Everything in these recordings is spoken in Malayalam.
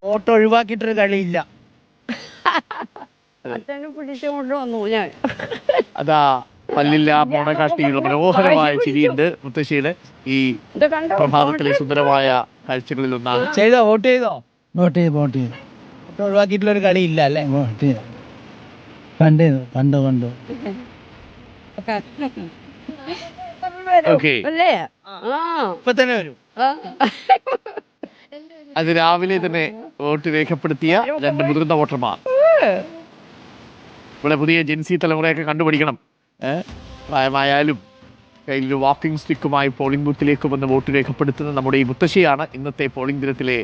വോട്ട് ഒഴിവാക്കിയിട്ടൊരു കളിയില്ല. അച്ഛനെ പിടിച്ചുകൊണ്ട് വന്നു ഞാൻ. അതാ പല്ലില്ല മോണകാഷ്ടിയുള്ള മനോഹരമായ ചിരിയുണ്ട് മുത്തശ്ശിയുടെ ഈ ഇത് കണ്ടോ? പ്രഭാതത്തിലെ സുന്ദരമായ കാഴ്ചകളിൽ ഒന്നാണ്. ചെയ്തോ? വോട്ട് ചെയ്തോ? വോട്ട് വോട്ട് ഒഴിവാക്കിയിട്ടുള്ളൊരു കളിയില്ല അല്ലേ? കണ്ടു. ഓക്കെ, അല്ലേ? ഇപ്പൊ തന്നെ വരും. അത് രാവിലെ തന്നെ വോട്ട് രേഖപ്പെടുത്തിയ 2 മുതിർന്ന വോട്ടർമാർ. ഇവിടെ പുതിയ ജെൻസി തലമുറയൊക്കെ കണ്ടുപിടിക്കണം. പ്രായമായാലും കയ്യിൽ വാക്കിംഗ് സ്റ്റിക്കുമായി പോളിംഗ് ബൂത്തിലേക്ക് വന്ന് വോട്ട് രേഖപ്പെടുത്തുന്ന നമ്മുടെ ഈ മുത്തശ്ശിയാണ് ഇന്നത്തെ പോളിംഗ് ദിനത്തിലെ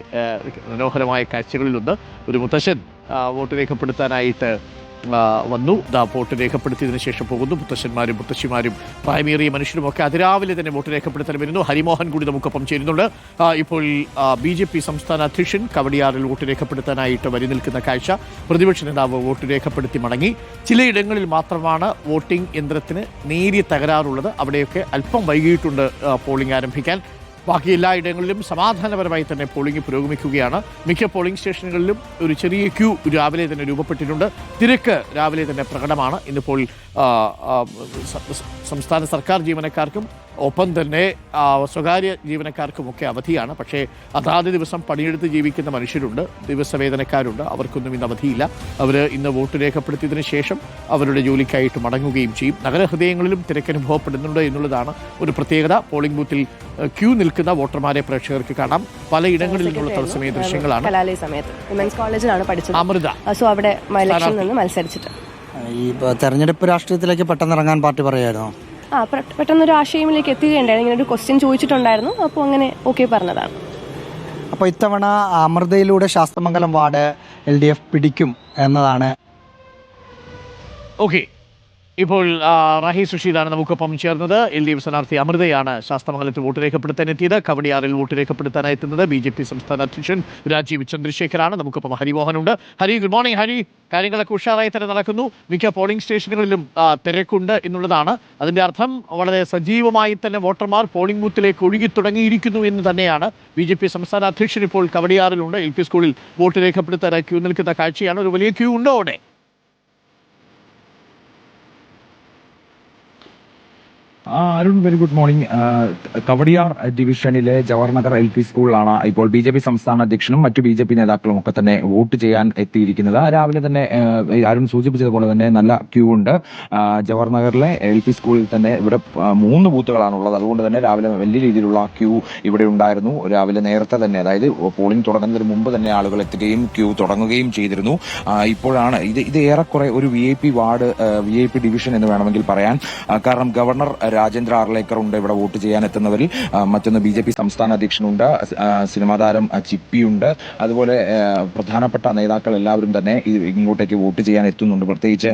മനോഹരമായ കാഴ്ചകളിലൊന്ന്. ഒരു മുത്തശ്ശൻ വോട്ട് രേഖപ്പെടുത്താനായിട്ട് വന്നു. വോട്ട് രേഖപ്പെടുത്തിയതിനു ശേഷം പോകുന്നു. മുത്തശ്ശന്മാരും മുത്തശ്ശിമാരും പ്രായമേറിയ മനുഷ്യരുമൊക്കെ അതിരാവിലെ തന്നെ വോട്ട് രേഖപ്പെടുത്താൻ വരുന്നു. ഹരിമോഹൻ കൂടി നമുക്കൊപ്പം ചേരുന്നുണ്ട്. ഇപ്പോൾ BJP സംസ്ഥാന അധ്യക്ഷൻ കവടിയാറിൽ വോട്ട് രേഖപ്പെടുത്താനായിട്ട് വരി നിൽക്കുന്ന കാഴ്ച. പ്രതിപക്ഷ നേതാവ് വോട്ട് രേഖപ്പെടുത്തി മടങ്ങി. ചിലയിടങ്ങളിൽ മാത്രമാണ് വോട്ടിംഗ് യന്ത്രത്തിന് നേരിയ തകരാറുള്ളത്. അവിടെയൊക്കെ അല്പം വൈകിയിട്ടുണ്ട് പോളിംഗ് ആരംഭിക്കാൻ. ബാക്കി എല്ലായിടങ്ങളിലും സമാധാനപരമായി തന്നെ പോളിംഗ് പുരോഗമിക്കുകയാണ്. മിക്ക പോളിംഗ് സ്റ്റേഷനുകളിലും ഒരു ചെറിയ ക്യൂ രാവിലെ തന്നെ രൂപപ്പെട്ടിട്ടുണ്ട്. തിരക്ക് രാവിലെ തന്നെ പ്രകടമാണ്. ഇന്നിപ്പോൾ സംസ്ഥാന സർക്കാർ ജീവനക്കാർക്കും ഒപ്പം തന്നെ സ്വകാര്യ ജീവനക്കാർക്കുമൊക്കെ അവധിയാണ്. പക്ഷേ അതാത് ദിവസം പണിയെടുത്ത് ജീവിക്കുന്ന മനുഷ്യരുണ്ട്, ദിവസവേതനക്കാരുണ്ട്. അവർക്കൊന്നും ഇന്ന് അവധിയില്ല. അവർ ഇന്ന് വോട്ട് രേഖപ്പെടുത്തിയതിനു ശേഷം അവരുടെ ജോലിക്കായിട്ട് മടങ്ങുകയും ചെയ്യും. നഗരഹൃദയങ്ങളിലും തിരക്കനുഭവപ്പെടുന്നുണ്ട് എന്നുള്ളതാണ് ഒരു പ്രത്യേകത. പോളിംഗ് ബൂത്തിൽ ക്യൂ നിൽക്കുന്ന വോട്ടർമാരെ പ്രേക്ഷകർക്ക് കാണാം. പലയിടങ്ങളിൽ നിന്നുള്ള തത്സമയ ദൃശ്യങ്ങളാണ്. കലാലയ സമയത്ത് വിമൻസ് കോളേജിലാണ് പഠിച്ചത്. അമൃത സോ അവിടെ ഇലക്ഷനിൽ നിന്ന് മത്സരിച്ചിട്ട് ഈ തെരഞ്ഞെടുപ്പ് രാഷ്ട്രീയത്തിലേക്ക് പെട്ടെന്ന് ഇറങ്ങാൻ പാർട്ടി പറയായിരുന്നോ? പെട്ടെന്നൊരു ആശയമിലേക്ക് എത്തുകയുണ്ടായിരുന്നു. ഇങ്ങനെ ഒരു ക്വസ്റ്റ്യൻ ചോദിച്ചിട്ടുണ്ടായിരുന്നു. അപ്പോൾ അങ്ങനെ ഓക്കെ പറഞ്ഞതാണ്. അപ്പോൾ ഇത്തവണ അമൃതയിലൂടെ ശാസ്തമംഗലം വാർഡ് LDF പിടിക്കും എന്നതാണ്. ഓക്കെ, ഇപ്പോൾ റാഹി സുഷീദാണ് നമുക്കൊപ്പം ചേർന്നത്. LDF സ്ഥാനാർത്ഥി അമൃതയാണ് ശാസ്തമംഗലത്ത് വോട്ട് രേഖപ്പെടുത്താൻ എത്തിയത്. കവടിയാറിൽ വോട്ട് രേഖപ്പെടുത്താനായി എത്തുന്നത് BJP സംസ്ഥാന അധ്യക്ഷൻ രാജീവ് ചന്ദ്രശേഖറാണ്. നമുക്കൊപ്പം ഹരിമോഹനുണ്ട്. Hari, good morning. ഹരി, കാര്യങ്ങളൊക്കെ ഉഷാറായി തന്നെ നടക്കുന്നു. മിക്ക പോളിംഗ് സ്റ്റേഷനുകളിലും തിരക്കുണ്ട് എന്നുള്ളതാണ്. അതിൻ്റെ അർത്ഥം വളരെ സജീവമായി തന്നെ വോട്ടർമാർ പോളിംഗ് ബൂത്തിലേക്ക് ഒഴുകി തുടങ്ങിയിരിക്കുന്നു എന്ന് തന്നെയാണ്. BJP സംസ്ഥാന അധ്യക്ഷൻ ഇപ്പോൾ കവടിയാറിലുണ്ട്. LP സ്കൂളിൽ വോട്ട് രേഖപ്പെടുത്താനായി ക്യൂ നിൽക്കുന്ന കാഴ്ചയാണ്. ഒരു വലിയ ക്യൂ ഉണ്ടോ അവിടെ? Arun, very good morning. Kowdiar ഡിവിഷനിലെ ജവഹർനഗർ LP സ്കൂളിലാണ് ഇപ്പോൾ BJP സംസ്ഥാന അധ്യക്ഷനും മറ്റു BJP നേതാക്കളും ഒക്കെ തന്നെ വോട്ട് ചെയ്യാൻ എത്തിയിരിക്കുന്നത്. രാവിലെ തന്നെ അരുൺ സൂചിപ്പിച്ചതുപോലെ തന്നെ നല്ല ക്യൂ ഉണ്ട്. ജവഹർനഗറിലെ LP സ്കൂളിൽ തന്നെ ഇവിടെ 3 ബൂത്തുകളാണുള്ളത്. അതുകൊണ്ട് തന്നെ രാവിലെ വലിയ രീതിയിലുള്ള ക്യൂ ഇവിടെ ഉണ്ടായിരുന്നു. രാവിലെ നേരത്തെ തന്നെ, അതായത് പോളിംഗ് തുടങ്ങുന്നതിന് മുമ്പ് തന്നെ ആളുകൾ എത്തുകയും ക്യൂ തുടങ്ങുകയും ചെയ്തിരുന്നു. ഇപ്പോഴാണ് ഇത് ഏറെക്കുറെ ഒരു VIP വാർഡ്, VIP ഡിവിഷൻ എന്ന് വേണമെങ്കിൽ പറയാൻ. കാരണം ഗവർണർ രാജേന്ദ്ര ആർലേക്കർ ഉണ്ട് ഇവിടെ വോട്ട് ചെയ്യാൻ എത്തുന്നവരിൽ. മറ്റൊന്ന് BJP സംസ്ഥാന അധ്യക്ഷനുണ്ട്, സിനിമാ താരം ചിപ്പിയുണ്ട്. അതുപോലെ പ്രധാനപ്പെട്ട നേതാക്കൾ എല്ലാവരും തന്നെ ഇങ്ങോട്ടേക്ക് വോട്ട് ചെയ്യാൻ എത്തുന്നുണ്ട്. പ്രത്യേകിച്ച്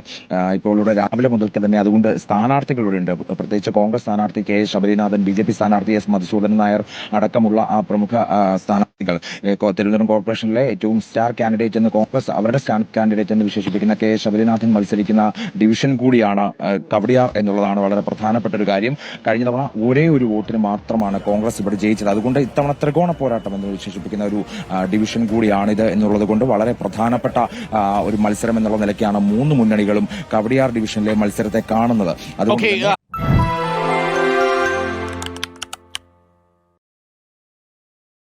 ഇപ്പോൾ ഇവിടെ രാവിലെ മുതൽക്ക് തന്നെ അതുകൊണ്ട് സ്ഥാനാർത്ഥികളുടെ ഉണ്ട്. പ്രത്യേകിച്ച് കോൺഗ്രസ് സ്ഥാനാർത്ഥി KS ശബരിനാഥൻ, BJP സ്ഥാനാർത്ഥി S മധുസൂദനൻ നായർ അടക്കമുള്ള പ്രമുഖ സ്ഥാനാർത്ഥികൾ. തിരുവനന്തപുരം കോർപ്പറേഷനിലെ ഏറ്റവും സ്റ്റാർ കാൻഡിഡേറ്റ് എന്ന് കോൺഗ്രസ് അവരുടെ സ്റ്റാർ കാൻഡിഡേറ്റ് എന്ന് വിശേഷിപ്പിക്കുന്ന KS ശബരിനാഥൻ മത്സരിക്കുന്ന ഡിവിഷൻ കൂടിയാണ് കവടിയാർ എന്നുള്ളതാണ് വളരെ പ്രധാനപ്പെട്ട ഒരു കാര്യം. കഴിഞ്ഞ തവണ ഒരേ ഒരു വോട്ടിന് മാത്രമാണ് കോൺഗ്രസ് ഇവിടെ ജയിച്ചത്. അതുകൊണ്ട് ഇത്തവണ ത്രികോണ പോരാട്ടം എന്ന് വിശേഷിപ്പിക്കുന്ന ഒരു ഡിവിഷൻ കൂടിയാണിത് എന്നുള്ളത് കൊണ്ട് വളരെ പ്രധാനപ്പെട്ട ഒരു മത്സരം എന്നുള്ള നിലയ്ക്കാണ് 3 മുന്നണികളും കവടിയാർ ഡിവിഷനിലെ മത്സരത്തെ കാണുന്നത്. അതുകൊണ്ട്